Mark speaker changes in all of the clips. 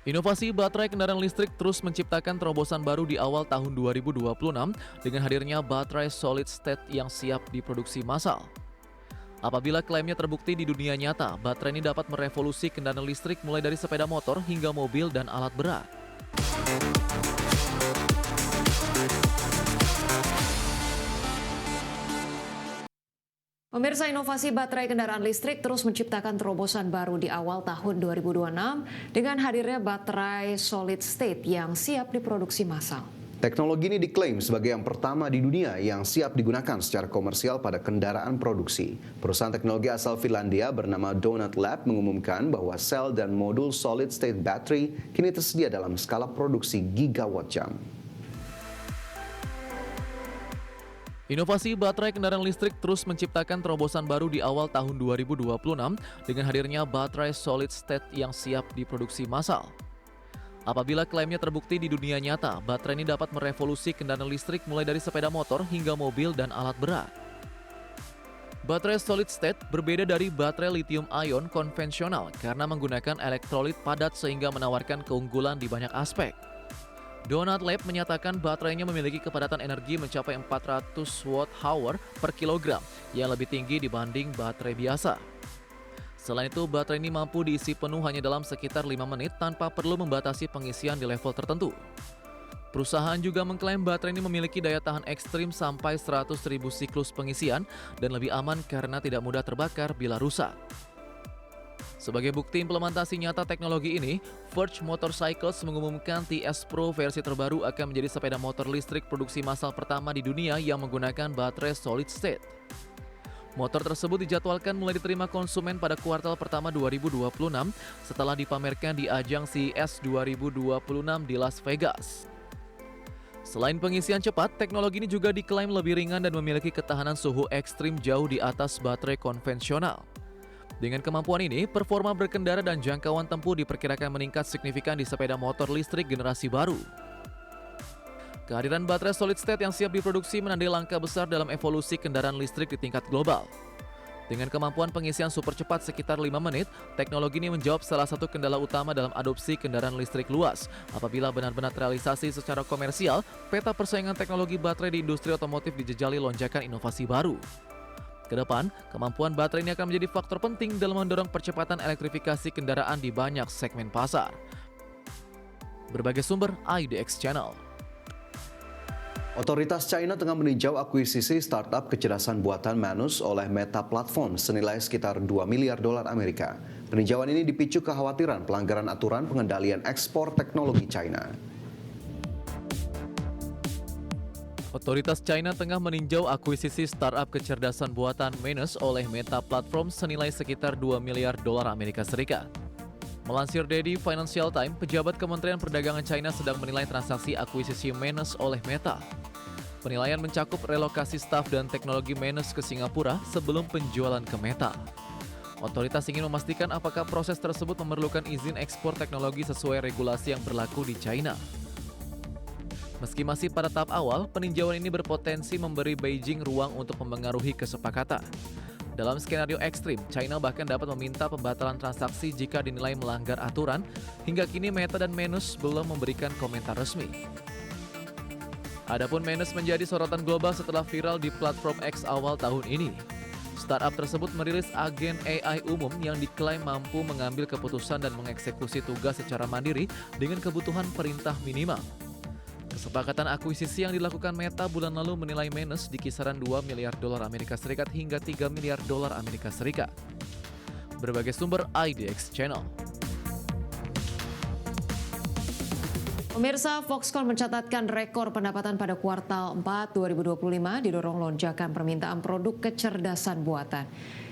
Speaker 1: Inovasi baterai kendaraan listrik terus menciptakan terobosan baru di awal tahun 2026 dengan hadirnya baterai solid state yang siap diproduksi massal. Apabila klaimnya terbukti di dunia nyata, baterai ini dapat merevolusi kendaraan listrik mulai dari sepeda motor hingga mobil dan alat berat.
Speaker 2: Pemirsa, inovasi baterai kendaraan listrik terus menciptakan terobosan baru di awal tahun 2026 dengan hadirnya baterai solid state yang siap diproduksi massal.
Speaker 3: Teknologi ini diklaim sebagai yang pertama di dunia yang siap digunakan secara komersial pada kendaraan produksi. Perusahaan teknologi asal Finlandia bernama Donut Lab mengumumkan bahwa sel dan modul solid state battery kini tersedia dalam skala produksi gigawatt jam.
Speaker 1: Inovasi baterai kendaraan listrik terus menciptakan terobosan baru di awal tahun 2026 dengan hadirnya baterai solid state yang siap diproduksi massal. Apabila klaimnya terbukti di dunia nyata, baterai ini dapat merevolusi kendaraan listrik mulai dari sepeda motor hingga mobil dan alat berat. Baterai solid state berbeda dari baterai lithium ion konvensional karena menggunakan elektrolit padat sehingga menawarkan keunggulan di banyak aspek. Donut Lab menyatakan baterainya memiliki kepadatan energi mencapai 400 watt-hour per kilogram yang lebih tinggi dibanding baterai biasa. Selain itu, baterai ini mampu diisi penuh hanya dalam sekitar 5 menit tanpa perlu membatasi pengisian di level tertentu. Perusahaan juga mengklaim baterai ini memiliki daya tahan ekstrim sampai 100.000 siklus pengisian dan lebih aman karena tidak mudah terbakar bila rusak. Sebagai bukti implementasi nyata teknologi ini, Verge Motorcycles mengumumkan TS Pro versi terbaru akan menjadi sepeda motor listrik produksi massal pertama di dunia yang menggunakan baterai solid state. Motor tersebut dijadwalkan mulai diterima konsumen pada kuartal pertama 2026 setelah dipamerkan di ajang CES 2026 di Las Vegas. Selain pengisian cepat, teknologi ini juga diklaim lebih ringan dan memiliki ketahanan suhu ekstrim jauh di atas baterai konvensional. Dengan kemampuan ini, performa berkendara dan jangkauan tempuh diperkirakan meningkat signifikan di sepeda motor listrik generasi baru. Kehadiran baterai solid state yang siap diproduksi menandai langkah besar dalam evolusi kendaraan listrik di tingkat global. Dengan kemampuan pengisian super cepat sekitar 5 menit, teknologi ini menjawab salah satu kendala utama dalam adopsi kendaraan listrik luas. Apabila benar-benar terrealisasi secara komersial, peta persaingan teknologi baterai di industri otomotif dijejali lonjakan inovasi baru. Kedepan, kemampuan baterai ini akan menjadi faktor penting dalam mendorong percepatan elektrifikasi kendaraan di banyak segmen pasar. Berbagai sumber, IDX Channel.
Speaker 3: Otoritas China tengah meninjau akuisisi startup kecerdasan buatan Manus oleh Meta Platform senilai sekitar 2 miliar dolar Amerika. Peninjauan ini dipicu kekhawatiran pelanggaran aturan pengendalian ekspor teknologi China.
Speaker 1: Otoritas China tengah meninjau akuisisi startup kecerdasan buatan Manus oleh Meta Platform senilai sekitar 2 miliar dolar Amerika Serikat. Melansir Daily Financial Times, pejabat Kementerian Perdagangan China sedang menilai transaksi akuisisi Manus oleh Meta. Penilaian mencakup relokasi staf dan teknologi Manus ke Singapura sebelum penjualan ke Meta. Otoritas ingin memastikan apakah proses tersebut memerlukan izin ekspor teknologi sesuai regulasi yang berlaku di China. Meski masih pada tahap awal, peninjauan ini berpotensi memberi Beijing ruang untuk mempengaruhi kesepakatan. Dalam skenario ekstrim, China bahkan dapat meminta pembatalan transaksi jika dinilai melanggar aturan. Hingga kini Meta dan Manus belum memberikan komentar resmi. Adapun Manus menjadi sorotan global setelah viral di platform X awal tahun ini. Startup tersebut merilis agen AI umum yang diklaim mampu mengambil keputusan dan mengeksekusi tugas secara mandiri dengan kebutuhan perintah minimal. Kesepakatan akuisisi yang dilakukan Meta bulan lalu menilai Manus di kisaran 2 miliar dolar Amerika Serikat hingga 3 miliar dolar Amerika Serikat. Berbagai sumber IDX Channel.
Speaker 2: Pemirsa, Foxconn mencatatkan rekor pendapatan pada kuartal 4 2025 didorong lonjakan permintaan produk kecerdasan buatan.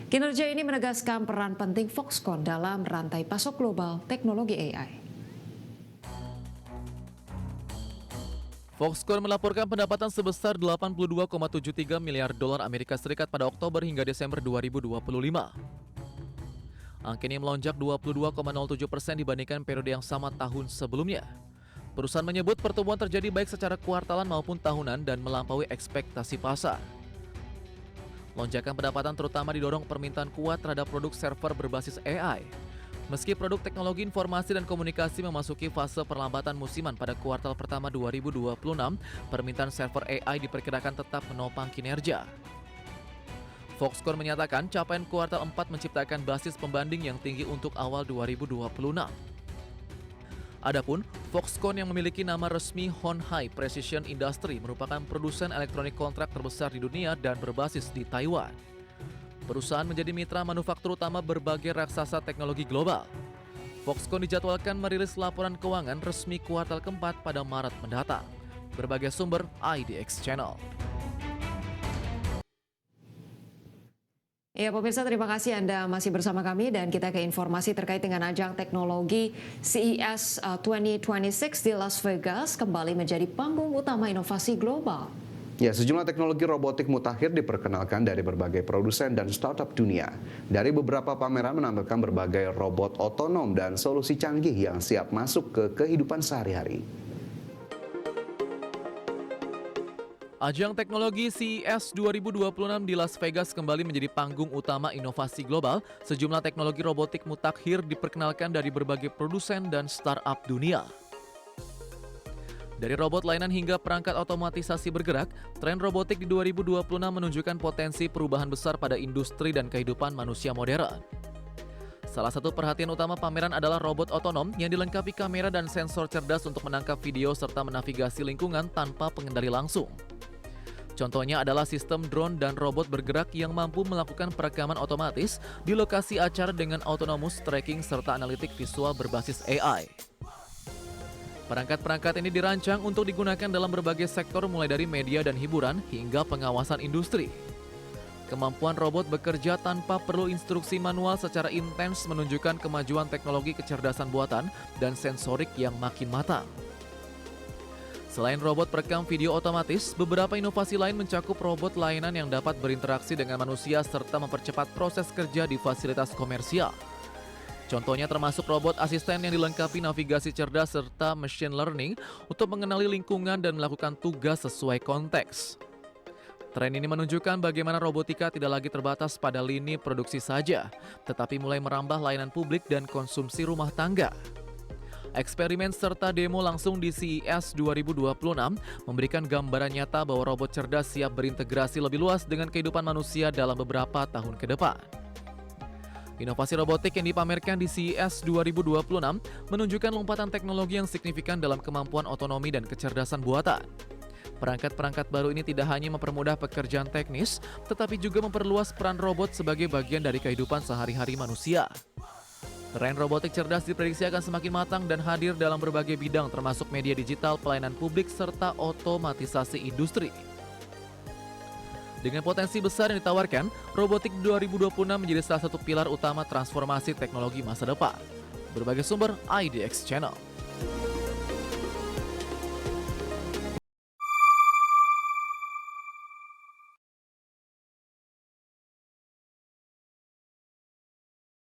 Speaker 2: Kinerja ini menegaskan peran penting Foxconn dalam rantai pasok global teknologi AI.
Speaker 1: Foxconn melaporkan pendapatan sebesar 82,73 miliar dolar Amerika Serikat pada Oktober hingga Desember 2025. Angka ini melonjak 22,07% dibandingkan periode yang sama tahun sebelumnya. Perusahaan menyebut pertumbuhan terjadi baik secara kuartalan maupun tahunan dan melampaui ekspektasi pasar. Lonjakan pendapatan terutama didorong permintaan kuat terhadap produk server berbasis AI. Meski produk teknologi informasi dan komunikasi memasuki fase perlambatan musiman pada kuartal pertama 2026, permintaan server AI diperkirakan tetap menopang kinerja. Foxconn menyatakan capaian kuartal 4 menciptakan basis pembanding yang tinggi untuk awal 2026. Adapun, Foxconn yang memiliki nama resmi Hon Hai Precision Industry merupakan produsen elektronik kontrak terbesar di dunia dan berbasis di Taiwan. Perusahaan menjadi mitra manufaktur utama berbagai raksasa teknologi global. Foxconn dijadwalkan merilis laporan keuangan resmi kuartal keempat pada Maret mendatang. Berbagai sumber IDX Channel.
Speaker 2: Ya pemirsa, terima kasih Anda masih bersama kami dan kita ke informasi terkait dengan ajang teknologi CES 2026 di Las Vegas kembali menjadi panggung utama inovasi global.
Speaker 3: Ya, sejumlah teknologi robotik mutakhir diperkenalkan dari berbagai produsen dan startup dunia. Dari beberapa pameran menampilkan berbagai robot otonom dan solusi canggih yang siap masuk ke kehidupan sehari-hari.
Speaker 1: Ajang teknologi CES 2026 di Las Vegas kembali menjadi panggung utama inovasi global. Sejumlah teknologi robotik mutakhir diperkenalkan dari berbagai produsen dan startup dunia. Dari robot layanan hingga perangkat otomatisasi bergerak, tren robotik di 2026 menunjukkan potensi perubahan besar pada industri dan kehidupan manusia modern. Salah satu perhatian utama pameran adalah robot otonom yang dilengkapi kamera dan sensor cerdas untuk menangkap video serta menavigasi lingkungan tanpa pengendali langsung. Contohnya adalah sistem drone dan robot bergerak yang mampu melakukan perekaman otomatis di lokasi acara dengan autonomous tracking serta analitik visual berbasis AI. Perangkat-perangkat ini dirancang untuk digunakan dalam berbagai sektor mulai dari media dan hiburan hingga pengawasan industri. Kemampuan robot bekerja tanpa perlu instruksi manual secara intens menunjukkan kemajuan teknologi kecerdasan buatan dan sensorik yang makin matang. Selain robot perekam video otomatis, beberapa inovasi lain mencakup robot layanan yang dapat berinteraksi dengan manusia serta mempercepat proses kerja di fasilitas komersial. Contohnya termasuk robot asisten yang dilengkapi navigasi cerdas serta machine learning untuk mengenali lingkungan dan melakukan tugas sesuai konteks. Tren ini menunjukkan bagaimana robotika tidak lagi terbatas pada lini produksi saja, tetapi mulai merambah layanan publik dan konsumsi rumah tangga. Eksperimen serta demo langsung di CES 2026 memberikan gambaran nyata bahwa robot cerdas siap berintegrasi lebih luas dengan kehidupan manusia dalam beberapa tahun ke depan. Inovasi robotik yang dipamerkan di CES 2026 menunjukkan lompatan teknologi yang signifikan dalam kemampuan otonomi dan kecerdasan buatan. Perangkat-perangkat baru ini tidak hanya mempermudah pekerjaan teknis, tetapi juga memperluas peran robot sebagai bagian dari kehidupan sehari-hari manusia. Tren robotik cerdas diprediksi akan semakin matang dan hadir dalam berbagai bidang termasuk media digital, pelayanan publik, serta otomatisasi industri. Dengan potensi besar yang ditawarkan, robotik 2026 menjadi salah satu pilar utama transformasi teknologi masa depan. Berbagai sumber IDX Channel.